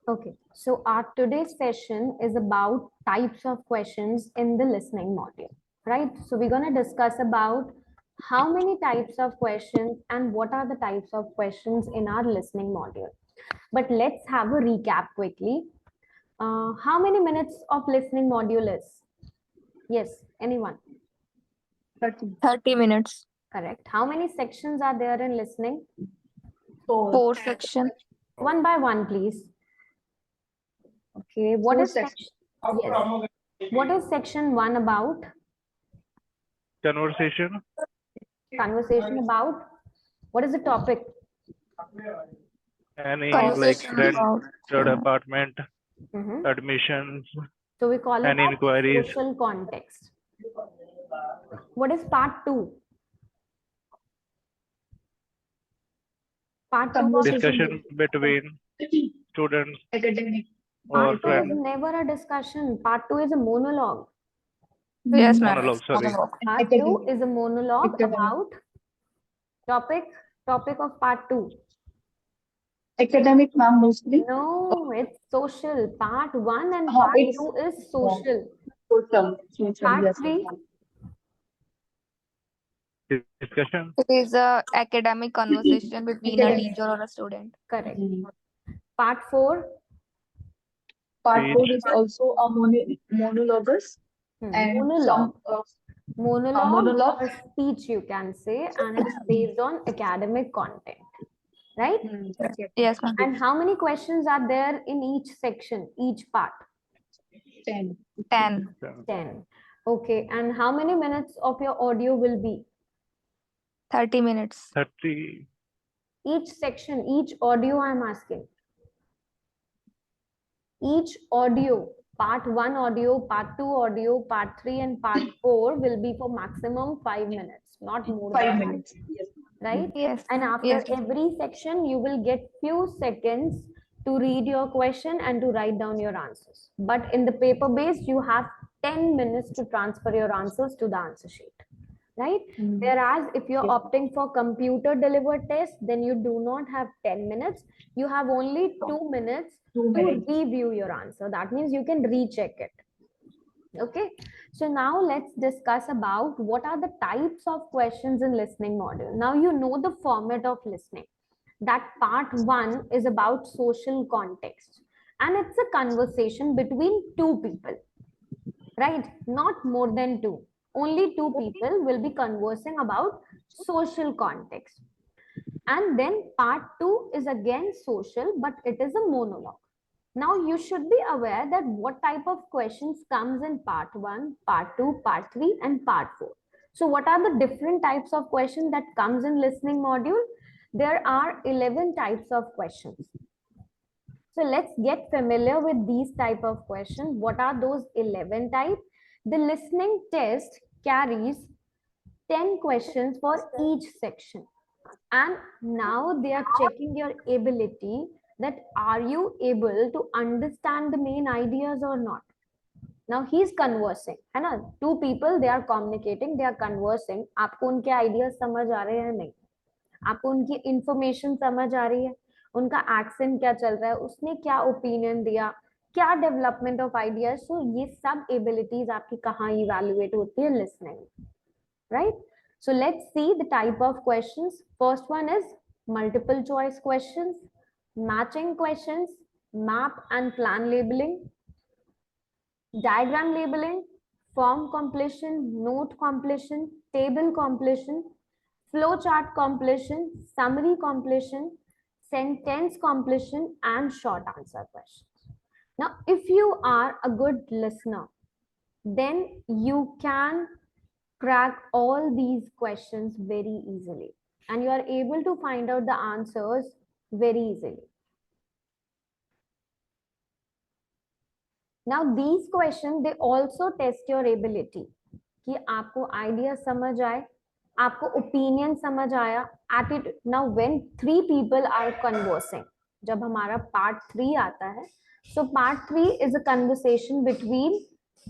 Okay, so our today's session is about types of questions in the listening module, right? So we're going to discuss about how many types of questions and what are the types of questions in our listening module. But let's have a recap quickly. How many minutes of listening module is? Yes, anyone? 30 minutes. Correct. How many sections are there in listening? 4 sections. One by one, please. Okay, what is section? Yes. What is section 1 about? Conversation. Conversation about? What is the topic? Any Conversation like about rented apartment, Mhm. admissions, So we call it any as inquiries. social context. What is part 2? Part 2 of Discussion between students or part 2 is friends. never a discussion. Part 2 is a monologue. yes, ma'am. Monologue, sorry. Part 2 is a monologue about topic of part 2. Academic, ma'am, mostly. No, it's social. Part 1 and part 2 is social. Part Yes. 3, Discussion. It is a academic conversation between a teacher or a student. correct. Part 4, Part Speech. 4 is also a monologues and monologue. some Monologue monologue. or speech, you can say, and it's based on academic content, right? Yes, ma'am. And how many questions are there in each section, each part? 10. 10. 10. Okay, and how many minutes of your audio will be? 30 minutes. 30. Each section, each audio I'm asking. Each audio, part 1 audio, part 2 audio, part 3 and part 4 will be for maximum 5 minutes, not more 5 than that, minutes. Yes. right? Yes. And after Yes. every section, you will get few seconds to read your question and to write down your answers. But in the paper based, you have 10 minutes to transfer your answers to the answer sheet, right? Whereas if you're Yes. opting for computer delivered test, then you do not have 10 minutes. You have only 2 minutes 2 to minutes. review your answer. That means you can recheck it. Okay, so now let's discuss about what are the types of questions in listening module. Now you know the format of listening. That part 1 is about social context, and it's a conversation between two people, right? Not more than two. Only two people will be conversing about social context. And then part 2 is again social, but it is a monologue. Now you should be aware that what type of questions comes in part 1, part 2, part 3 and part 4. So what are the different types of questions that comes in listening module? There are 11 types of questions. So let's get familiar with these type of questions. What are those 11 types? The listening test carries 10 questions for each section. And now they are checking your ability that are you able to understand the main ideas or not. Now he's conversing, है ना? Two people, they are communicating, they are conversing. आपको उनके ideas समझ आ रहे हैं नहीं? आपको उनकी information समझ आ रही है? उनका accent क्या चल रहा है? उसने क्या opinion दिया? क्या development of ideas? So ये सब abilities आपकी कहाँ evaluate होती है listening, right? So let's see the type of questions. First one is multiple choice questions, matching questions, map and plan labeling, diagram labeling, form completion, note completion, table completion, flowchart completion, summary completion, sentence completion, and short answer questions. Now, if you are a good listener, then you can crack all these questions very easily and you are able to find out the answers very easily. Now these questions, they also test your ability कि आपको idea समझ आए, आपको opinion समझ आया, attitude. Now when 3 people are conversing, जब हमारा part 3 आता है, so part 3 is a conversation between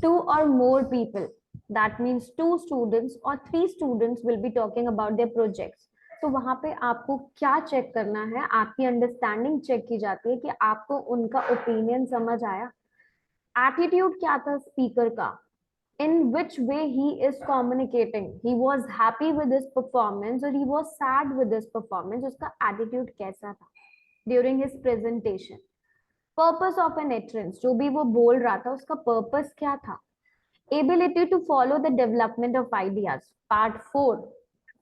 2 or more people. That means 2 students or 3 students will be talking about their projects. तो वहां पे आपको क्या चेक करना है, आपकी अंडरस्टैंडिंग चेक की जाती है कि आपको उनका ओपिनियन समझ आया, एटीट्यूड क्या था स्पीकर का, in which way he is communicating, he was happy with his performance or he was sad with his performance, उसका attitude कैसा था during his presentation, purpose of an utterance, जो भी वो बोल रहा था उसका purpose क्या था, ability to follow the development of ideas, part 4,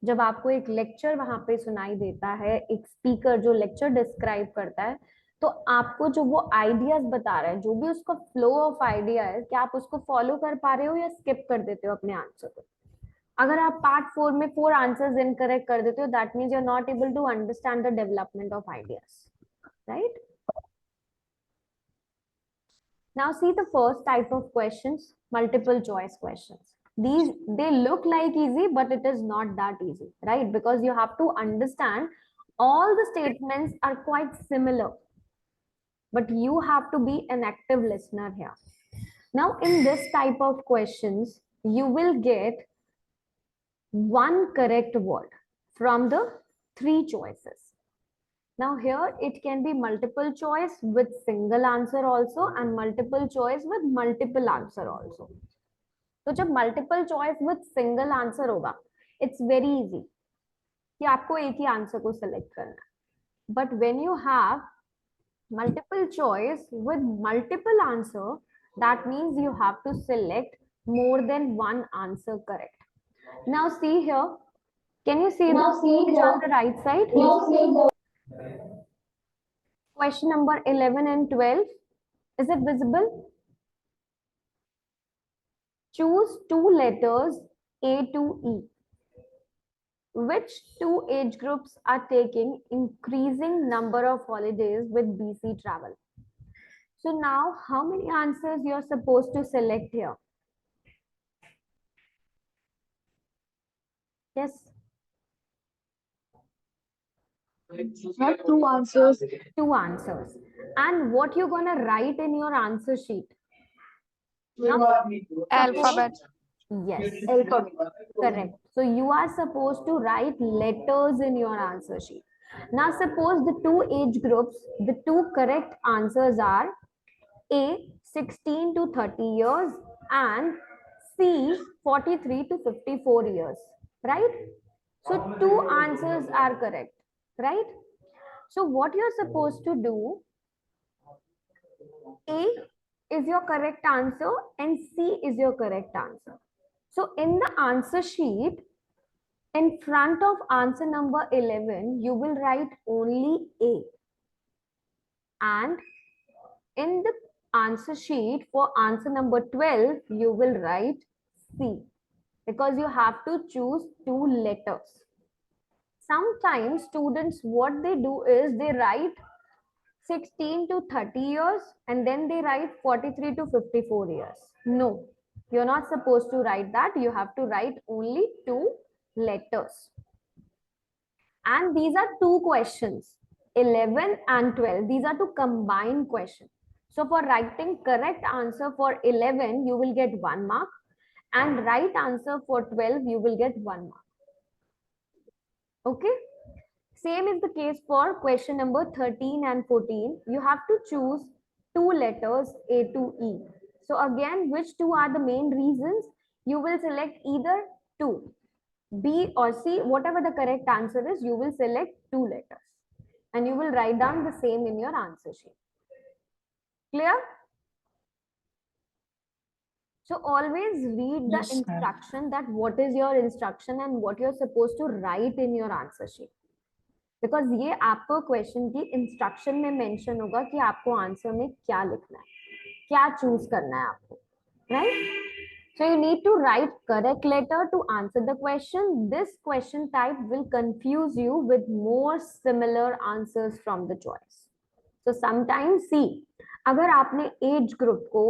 जब आपको एक लेक्चर वहां पे सुनाई देता है, एक स्पीकर जो लेक्चर डिस्क्राइब करता है, तो आपको जो वो आइडियाज बता रहा है, जो भी उसका फ्लो ऑफ आइडिया है, क्या आप उसको फॉलो कर पा रहे हो या स्किप कर देते हो अपने आंसर को। अगर आप पार्ट 4 में 4 आंसर्स इनकरेक्ट कर देते हो, that means you are not able to understand the development of ideas, right? Now see the first type of questions, multiple choice questions. These, they look like easy, but it is not that easy, right? Because you have to understand all the statements are quite similar, but you have to be an active listener here. Now in this type of questions, you will get one correct word from the 3 choices. Now here it can be multiple choice with single answer also and multiple choice with multiple answer also. तो जब multiple choice with single answer होगा, it's very easy कि आपको एक ही answer को select करना है. But when you have multiple choice with multiple answer, that means you have to select more than one answer correct. Now see here, can you see the page on the right side? Question number 11 and 12. Is it visible? Choose 2 letters A to E. Which 2 age groups are taking increasing number of holidays with BC travel? So now how many answers you are supposed to select here? Yes. Have 2 answers. 2 answers. And what you're gonna write in your answer sheet? Alphabet. Yes. Alphabet. Correct. So you are supposed to write letters in your answer sheet. Now suppose the 2 age groups, the 2 correct answers are A 16 to 30 years and C 43 to 54 years, right? So 2 answers are correct, right? So what you're supposed to do, A is your correct answer and C is your correct answer. So in the answer sheet, in front of answer number 11, you will write only A. And in the answer sheet for answer number 12, you will write C. Because you have to choose 2 letters. Sometimes students, what they do is they write 16 to 30 years and then they write 43 to 54 years. No, you're not supposed to write that. You have to write only 2 letters. And these are 2 questions, 11 and 12. These are 2 combined questions. So for writing correct answer for 11, you will get 1 mark, and right answer for 12, you will get 1 mark. Okay. Same is the case for question number 13 and 14. You have to choose 2 letters A to E. So again, which 2 are the main reasons? You will select either 2, B or C, whatever the correct answer is, you will select 2 letters and you will write down the same in your answer sheet. Clear? So always read the instruction, that what is your instruction and what you're supposed to write in your answer sheet. Because ये आपको question की instruction में mention होगा कि आपको answer में क्या लिखना है, क्या चूज करना है आपको, right? So you need to write correct letter to answer the question. This question type will confuse you with more similar answers from the choice. So sometimes see, अगर आपने एज ग्रुप को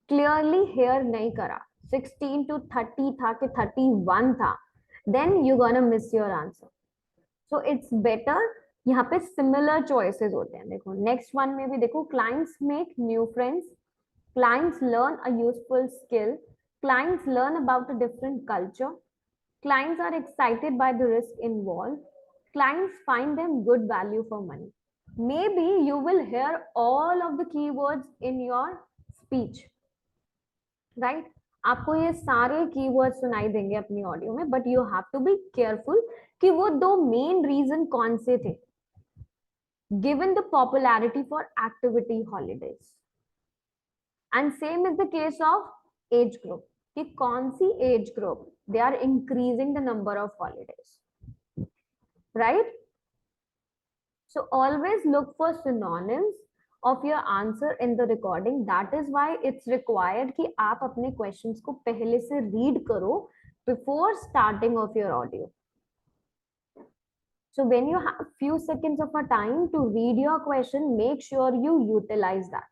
clearly hear नहीं करा, 16 to 30 था कि 31 था, then you gonna miss your answer. So it's better, यहाँ पे similar choices होते हैं. देखो next one में भी देखो, clients make new friends, clients learn a useful skill, clients learn about a different culture, clients are excited by the risk involved, clients find them good value for money. Maybe you will hear all of the keywords in your speech, right? आपको ये सारे keyword सुनाई देंगे अपनी audio में, but you have to be careful कि वो दो मेन रीजन कौन से थे, given the popularity for activity holidays. And same is the case of age group, कि कौन सी age group they are increasing the number of holidays, right? So always look for synonyms of your answer in the recording. That is why it's required कि आप अपने questions को पहले से read करो before starting of your audio. So when you have few seconds of a time to read your question, make sure you utilize that.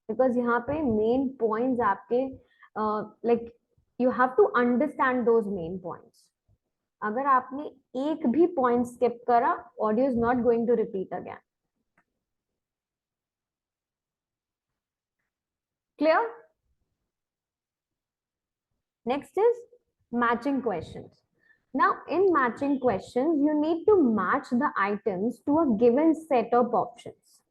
Because यहाँ पे main points आपके like you have to understand those main points. अगर आपने एक भी point skip करा, audio is not going to repeat again. Clear? Next is matching questions. Now, in matching questions, you need to match the items to a given set of options.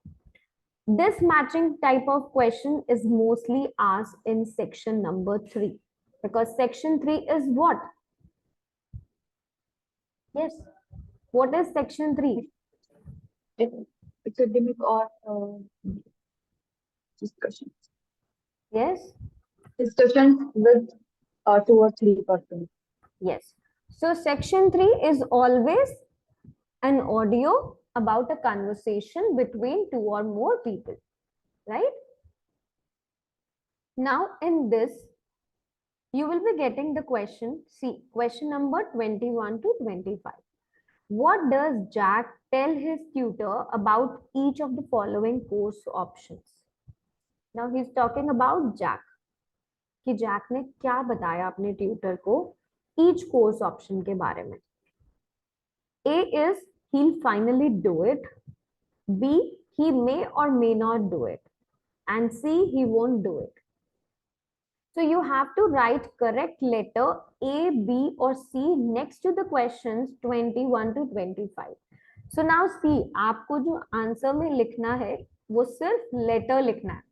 This matching type of question is mostly asked in section number 3, because section 3 is what? Yes. What is section 3? Academic or discussions. Yes. Discussions with 2 or 3 persons. Yes. So section 3 is always an audio about a conversation between 2 or more people, right? Now in this, you will be getting the question, see, question number 21 to 25. What does Jack tell his tutor about each of the following course options? Now he's talking about Jack. कि Jack ने क्या बताया अपने tutor को each course option के बारे में. A is he'll finally do it. B, he may or may not do it. And C, he won't do it. So you have to write correct letter A, B or C next to the questions 21 to 25. So now see, आपको जो answer में लिखना है वो सिर्फ letter लिखना है.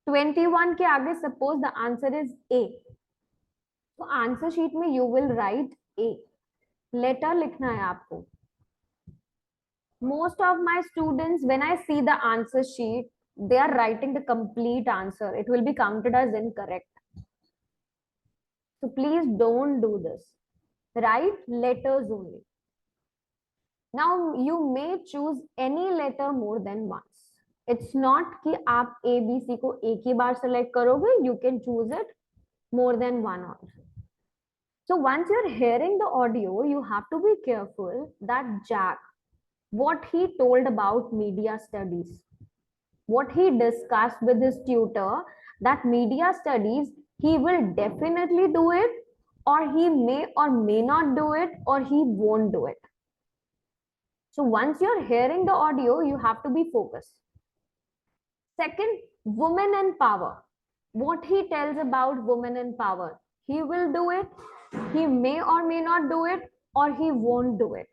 21 के आगे suppose the answer is A. तो आंसर शीट में you will write A. Letter लिखना है आपको. Most of my students, when I see the answer sheet, they are writing the complete answer. It will be counted as incorrect. So please don't do this. Write letters only. Now you may choose any letter more than once. It's not कि आप A, B, C को एक ही बार select करोगे. You can choose it more than one also. So once you're hearing the audio, you have to be careful that Jack, what he told about media studies, what he discussed with his tutor, that media studies, he will definitely do it, or he may or may not do it, or he won't do it. So once you're hearing the audio, you have to be focused. Second, women and power. What he tells about women and power, he will do it, he may or may not do it, or he won't do it.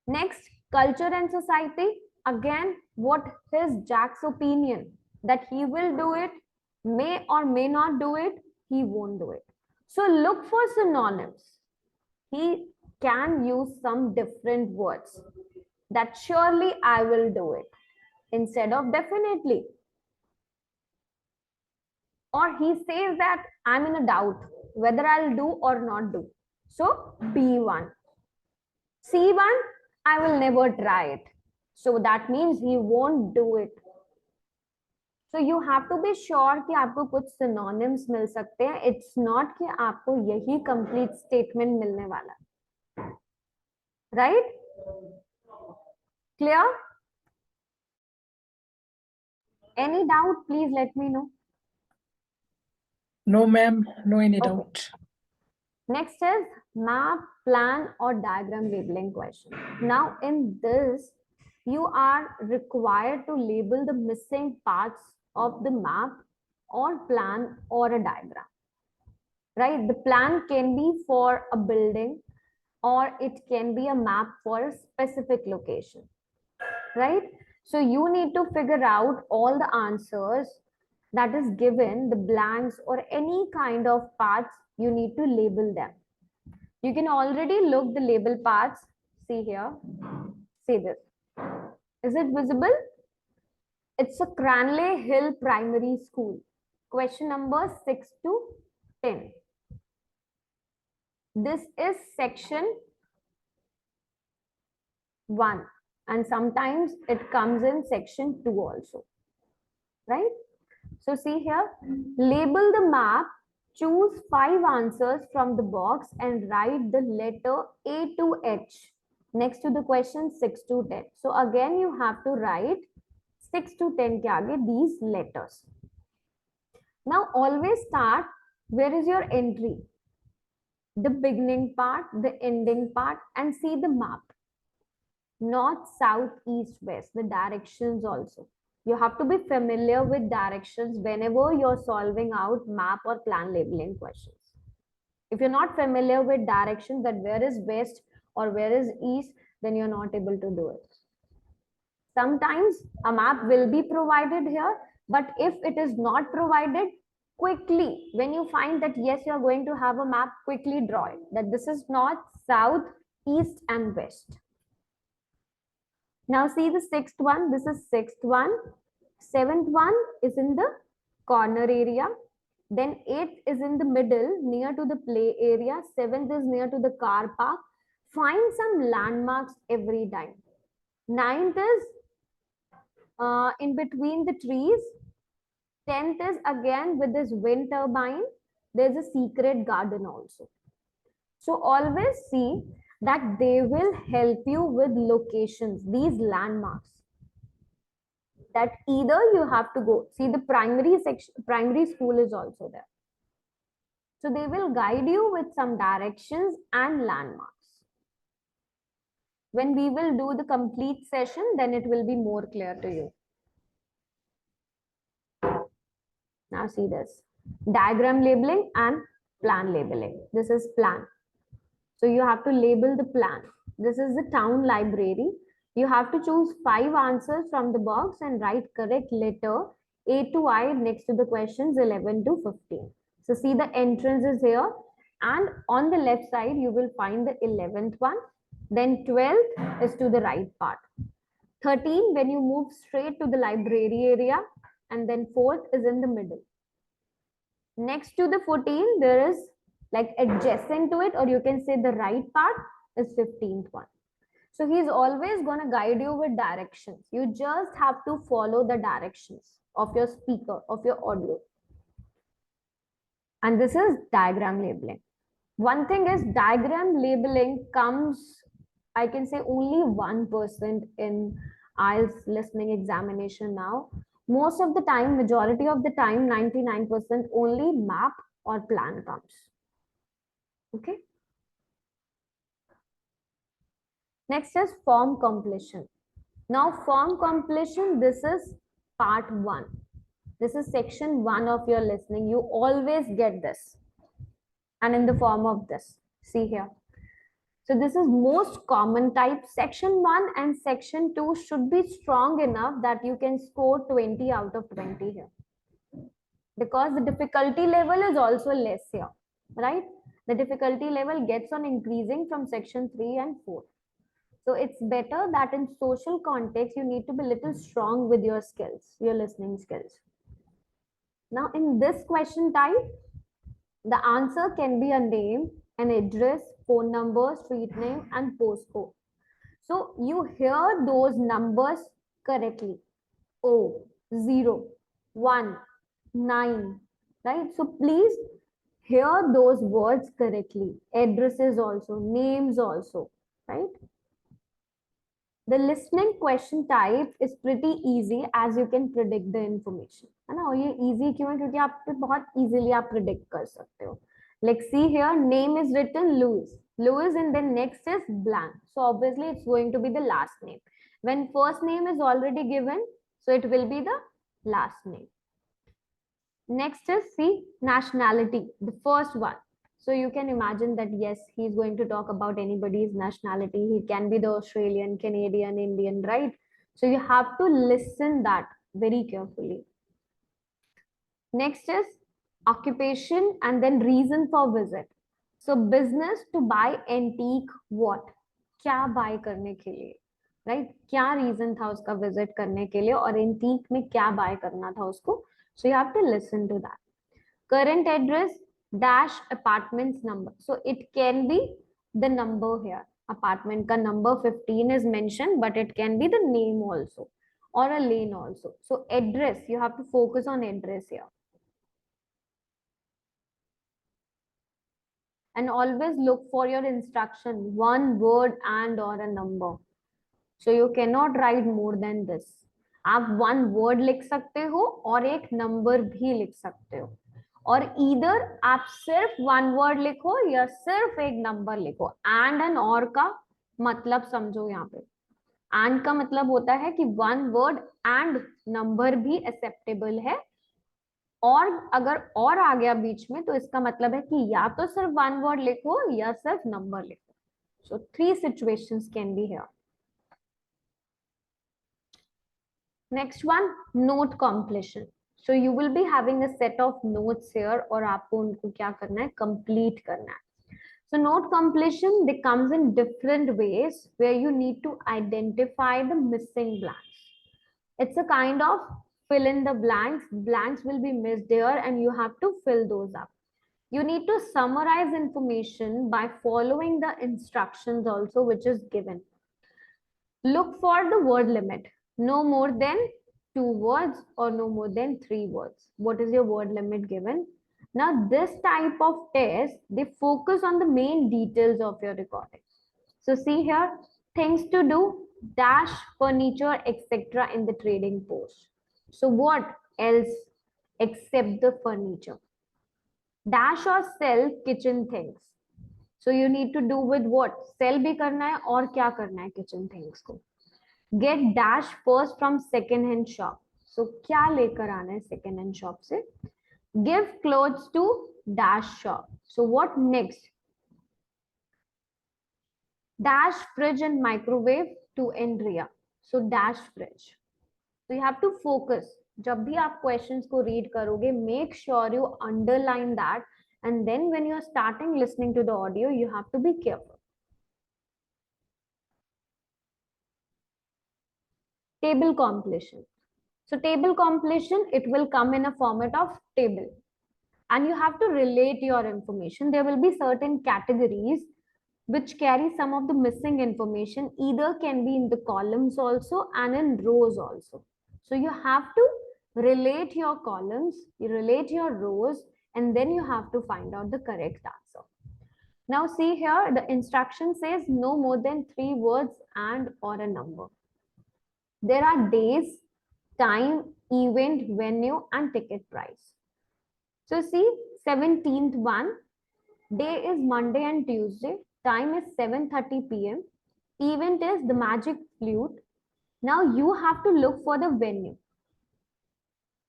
Next, culture and society. Again, what is Jack's opinion? That he will do it, may or may not do it, he won't do it. So look for synonyms. He can use some different words. That surely I will do it instead of definitely. Or he says that I'm in a doubt whether I'll do or not do. So B1. C1, I will never try it. So that means he won't do it. So you have to be sure कि आपको कुछ synonyms मिल सकते हैं. It's not कि आपको यही complete statement मिलने वाला. Right? Clear? Any doubt? Please let me know. No, ma'am. No any Okay. doubt. Next is map, plan or diagram labeling question. Now in this, you are required to label the missing parts of the map or plan or a diagram. right? The plan can be for a building, or it can be a map for a specific location, right? So you need to figure out all the answers that is given, the blanks or any kind of parts, you need to label them. You can already look the label parts. See here, see this. Is it visible? It's a Cranley Hill Primary School. Question number 6 to 10. This is section 1, and sometimes it comes in section 2 also, right? So see here, label the map, choose 5 answers from the box and write the letter A to H next to the question 6 to 10. So again, you have to write 6 to 10 ke aage these letters. Now always start, where is your entry? The beginning part, the ending part, and see the map. North, south, east, west, the directions also. You have to be familiar with directions whenever you're solving out map or plan labeling questions. If you're not familiar with directions, that where is west or where is east, then you're not able to do it. Sometimes a map will be provided here, but if it is not provided, quickly, when you find that yes, you're going to have a map, quickly draw it, that this is north, south, east, and west. Now see the 6th one, this is 6th one. 7th one is in the corner area. Then 8th is in the middle, near to the play area. 7th is near to the car park. Find some landmarks every time. 9th is in between the trees. 10th is again with this wind turbine. There's a secret garden also. So always see that they will help you with locations, these landmarks. That either you have to go, see the primary section, primary school is also there. So they will guide you with some directions and landmarks. When we will do the complete session, then it will be more clear to you. Now see this, diagram labeling and plan labeling. This is plan. So you have to label the plan. This is the town library. You have to choose 5 answers from the box and write correct letter A to I next to the questions 11 to 15. So see the entrance is here, and on the left side you will find the 11th one. Then 12th is to the right part. 13, when you move straight to the library area, and then 4th is in the middle. Next to the 14, there is like adjacent to it, or you can say the right part is 15th one. So he's always going to guide you with directions. You just have to follow the directions of your speaker, of your audio. And this is diagram labeling. One thing is, diagram labeling comes, I can say, only 1% in IELTS listening examination now. Most of the time, majority of the time, 99% only map or plan comes. Okay. Next is form completion. Now form completion, this is part 1. This is section 1 of your listening. You always get this, and in the form of this. See here. So this is most common type. Section 1 and section 2 should be strong enough that you can score 20 out of 20 here, because the difficulty level is also less here, right? The difficulty level gets on increasing from section 3 and 4. So it's better that in social context, you need to be a little strong with your skills, your listening skills. Now in this question type, the answer can be a name, an address, phone number, street name, and postcode. So you hear those numbers correctly. 0, 0, 1, 9, right? So please hear those words correctly. Addresses also, names also, right? The listening question type is pretty easy, as you can predict the information. है ना? और ये easy क्यों है? क्योंकि आप बहुत easily आप predict कर सकते हो. Like see here, name is written Louis, and then next is blank. So obviously it's going to be the last name. When first name is already given, so it will be the last name. Next is see nationality, the first one. So you can imagine that yes, he's going to talk about anybody's nationality. He can be the Australian, Canadian, Indian, right? So you have to listen that very carefully. Next is occupation and then reason for visit. So business to buy antique what? क्या buy करने के लिए, right? क्या reason था उसका visit करने के लिए और antique में क्या buy करना था उसको? So you have to listen to that. Current address dash apartment's number. So it can be the number here. Apartment ka number 15 is mentioned, but it can be the name also or a lane also. So address, you have to focus on address here. And always look for your instruction, one word and or a number. So you cannot write more than this. आप one word लिख सकते हो और एक number भी लिख सकते हो, और either आप सिर्फ one word लिखो या सिर्फ एक number लिखो. And and or का मतलब समझो यहाँ पे. And का मतलब होता है कि one word and number भी acceptable है, और अगर और आ गया बीच में तो इसका मतलब है कि या तो सिर्फ वन वर्ड लिखो या सिर्फ नंबर लिखो. सो 3 situations can be here. Next one, note completion. So you will be having a set of notes here और आपको उनको क्या करना है, कंप्लीट करना है. So note completion, they comes in different ways where you need to identify the missing blanks. It's a kind of fill in the blanks. Blanks will be missed there and you have to fill those up. You need to summarize information by following the instructions also which is given. Look for the word limit. No more than 2 words or no more than 3 words. What is your word limit given? Now this type of test, they focus on the main details of your recording. So see here, things to do, dash furniture etc. in the trading post. So what else except the furniture? Dash or sell kitchen things. So you need to do with what? Sell भी करना है और क्या करना है kitchen things को. Get dash first from second hand shop. So क्या लेकर आना है second hand shop से? Give clothes to dash shop. So what next? Dash fridge and microwave to Andrea. So dash fridge. So you have to focus. जब भी आप questions को read करोगे, make sure you underline that, and then when you are starting listening to the audio, you have to be careful. Table completion. So table completion, it will come in a format of table. And you have to relate your information. There will be certain categories which carry some of the missing information, either can be in the columns also and in rows also. So you have to relate your columns, you relate your rows, and then you have to find out the correct answer. Now see here, the instruction says no more than 3 words and or a number. There are days, time, event, venue, and ticket price. So see, 17th one, day is Monday and Tuesday, time is 7:30 p.m. Event is the magic flute. Now you have to look for the venue.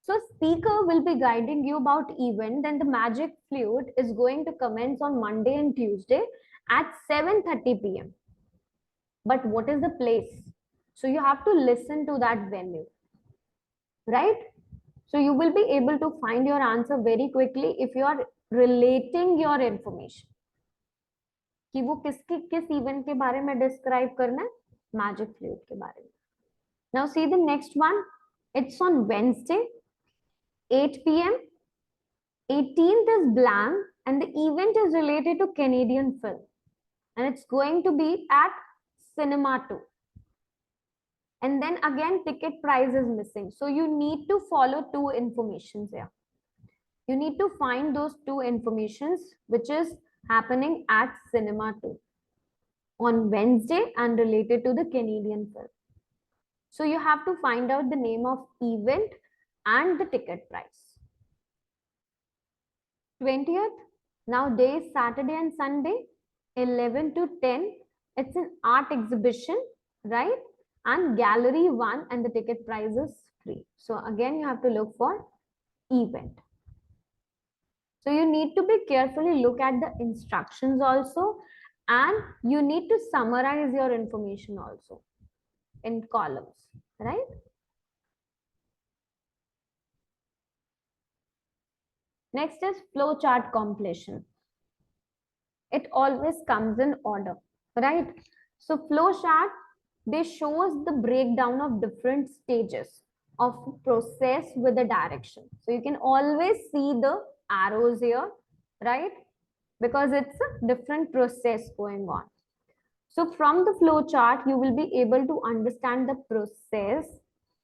So speaker will be guiding you about event, then the magic flute is going to commence on Monday and Tuesday at 7:30 p.m. But what is the place? So you have to listen to that venue, right? So you will be able to find your answer very quickly if you are relating your information. कि वो किस event के बारे में describe करना है, magic flute के बारे में. Now see the next one. It's on Wednesday, 8 p.m. 18th is blank and the event is related to Canadian film and it's going to be at Cinema 2. And then again ticket price is missing. So you need to follow 2 informations here. You need to find those 2 informations which is happening at Cinema 2 on Wednesday and related to the Canadian film. So you have to find out the name of event and the ticket price. 20th, now day is Saturday and Sunday, 11 to 10. It's an art exhibition, right? And gallery 1 and the ticket price is free. So again, you have to look for event. So you need to be carefully look at the instructions also, and you need to summarize your information also in columns, right? Next is flowchart completion. It always comes in order, right? So flowchart, they shows the breakdown of different stages of process with the direction. So you can always see the arrows here, right? Because it's a different process going on. So from the flow chart, you will be able to understand the process.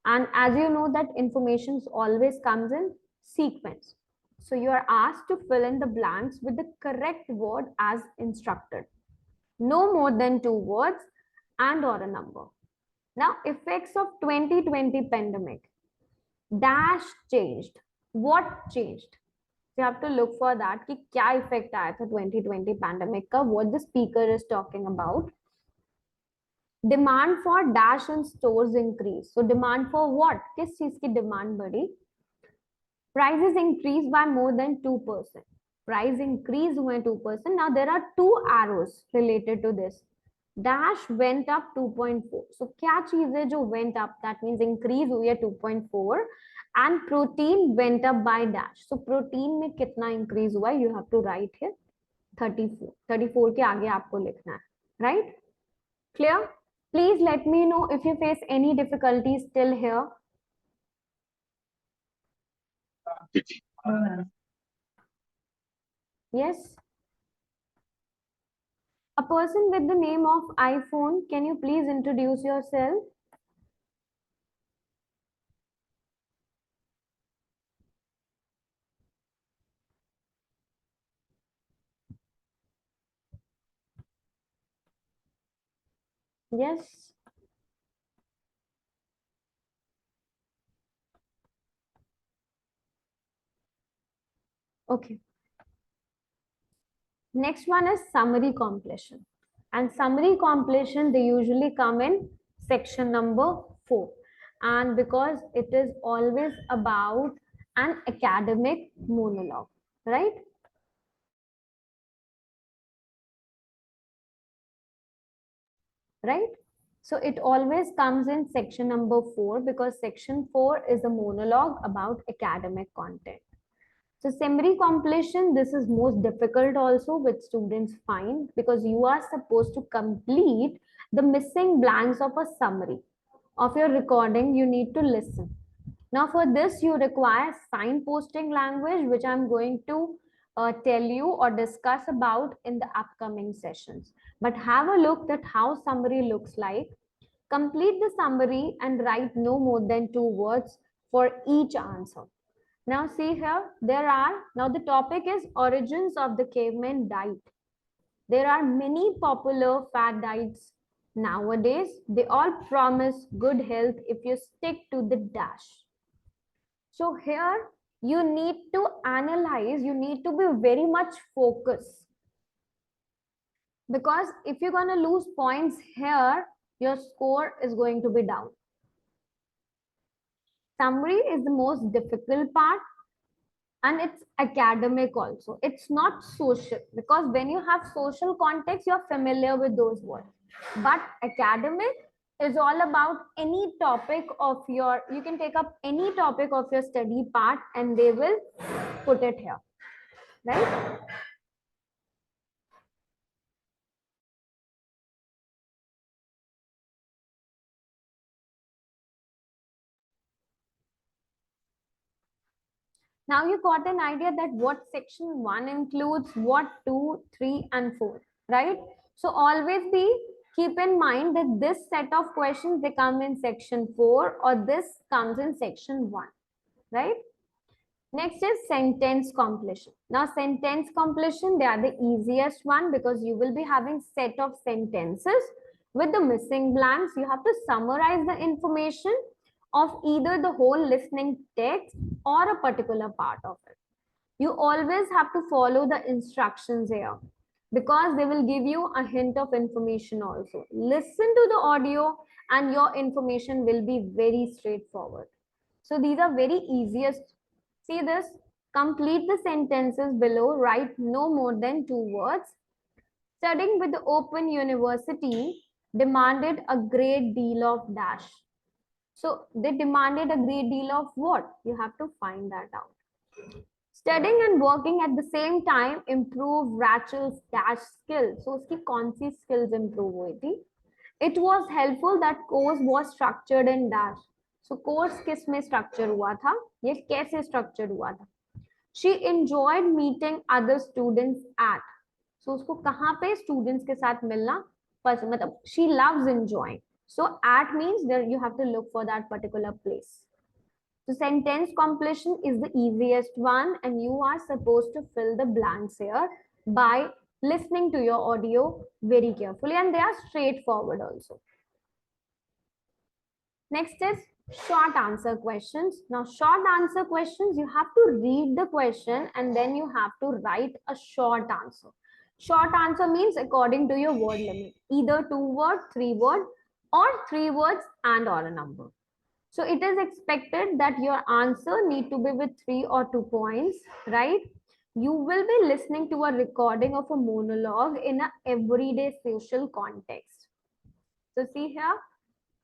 And as you know that information always comes in sequence. So you are asked to fill in the blanks with the correct word as instructed. No more than 2 words and or a number. Now, effects of 2020 pandemic. Dash changed. What changed? You have to look for that कि क्या effect आया था 2020 pandemic का, what the speaker is talking about. Demand for dash in stores increase. So demand for what? किस चीज की demand बढ़ी? Prices increased by more than 2%. Price increase हुए 2%. Now there are two arrows related to this. Dash went up 2.4. So क्या चीज है जो went up? That means increase हुई है 2.4 and protein went up by dash. So protein में कितना increase हुआ? You have to write here 34. 34 के आगे आपको लिखना है, right? Clear? Please let me know if you face any difficulties still here. Yes. A person with the name of iPhone, can you please introduce yourself? Yes. Okay. Next one is summary completion. And summary completion, they usually come in section number 4. And because it is always about an academic monologue, right? Right? So it always comes in section number 4 because section 4 is a monologue about academic content. So summary completion, this is most difficult also which students find because you are supposed to complete the missing blanks of a summary of your recording. You need to listen. Now for this you require signposting language, which I'm going to tell you or discuss about in the upcoming sessions. But have a look at how summary looks like. Complete the summary and write no more than 2 words for each answer. Now see here, now the topic is origins of the caveman diet. There are many popular fad diets nowadays. They all promise good health if you stick to the dash. So here you need to analyze, you need to be very much focused. Because if you're going to lose points here, your score is going to be down. Summary is the most difficult part. And it's academic also. It's not social because when you have social context, you're familiar with those words. But academic is all about any topic of your, you can take up any topic of your study part and they will put it here, right? Now you got an idea that what section 1 includes, what 2, 3 and 4, right? So always keep in mind that this set of questions, they come in section 4 or this comes in section 1, right? Next is sentence completion. Now sentence completion, they are the easiest one because you will be having set of sentences with the missing blanks. You have to summarize the information of either the whole listening text or a particular part of it. You always have to follow the instructions here because they will give you a hint of information also. Listen to the audio and your information will be very straightforward. So these are very easiest. See this, Complete the sentences below. Write no more than 2 words. Studying with the Open University demanded a great deal of dash. So they demanded a great deal of what? You have to find that out. Studying and working at the same time improve Rachel's dash skills. So उसकी कौन सी skills improve हुई थी? It was helpful that course was structured in dash. So course किस में structure हुआ था? ये कैसे structured हुआ था? She enjoyed meeting other students at. So उसको कहाँ पे students के साथ मिलना पसंद, मतलब she loves enjoying. So at means there you have to look for that particular place. So sentence completion is the easiest one, and you are supposed to fill the blanks here by listening to your audio very carefully, and they are straightforward also. Next is short answer questions. Now short answer questions, you have to read the question and then you have to write a short answer. Short answer means according to your word limit, either 2 word, 3 word, or 3 words and or a number. So it is expected that your answer need to be with 3 or 2 points, right? You will be listening to a recording of a monologue in an everyday social context. So see here,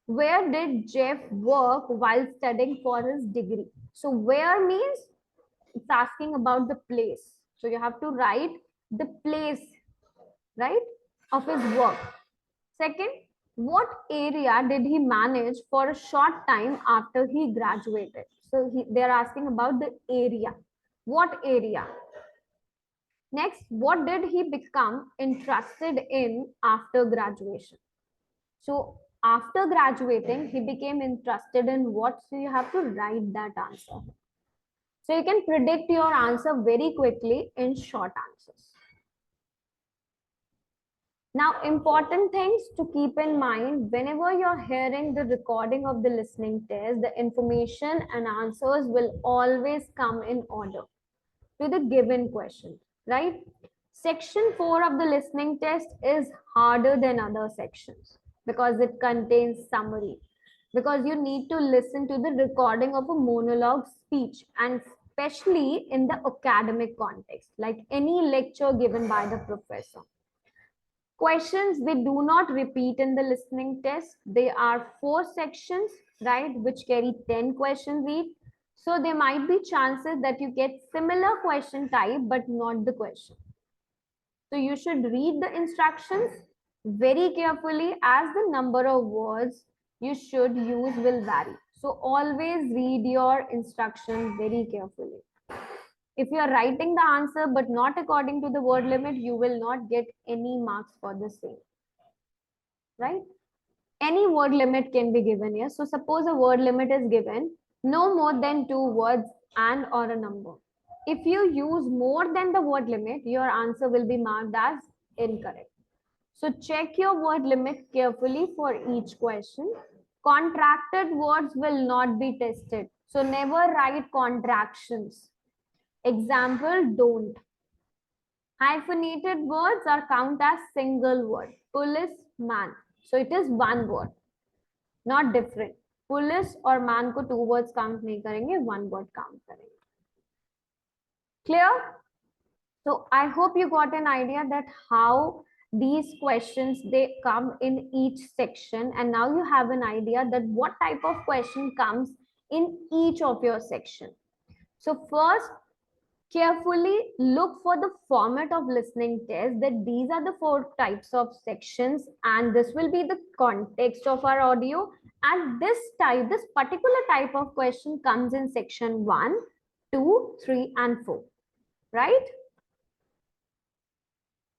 where did Jeff work while studying for his degree? So where means it's asking about the place. So you have to write the place, right, of his work. Second, what area did he manage for a short time after he graduated? So they're asking about the area. What area? Next, what did he become interested in after graduation? So after graduating, he became interested in what? So you have to write that answer. So you can predict your answer very quickly in short answers. Now, important things to keep in mind whenever you're hearing the recording of the listening test, the information and answers will always come in order to the given question, right? Section 4 of the listening test is harder than other sections because it contains summary, because you need to listen to the recording of a monologue speech, and especially in the academic context, like any lecture given by the professor. Questions, they do not repeat in the listening test. They are 4 sections, right, which carry 10 questions each. So there might be chances that you get similar question type, but not the question. So you should read the instructions very carefully, as the number of words you should use will vary. So always read your instructions very carefully. If you are writing the answer but not according to the word limit, you will not get any marks for the same, right? Any word limit can be given here. So suppose a word limit is given, no more than 2 words and or a number. If you use more than the word limit, your answer will be marked as incorrect. So check your word limit carefully for each question. Contracted words will not be tested. So never write contractions. Example, don't. Hyphenated words are counted as single word. Police, man. So it is one word, not different. Police or man को 2 words count नहीं करेंगे, 1 word count करेंगे. Clear? So I hope you got an idea that how these questions they come in each section, and now you have an idea that what type of question comes in each of your section. So first, carefully look for the format of listening test, that these are the 4 types of sections and this will be the context of our audio, and this particular type of question comes in section 1, 2, 3 and 4, right?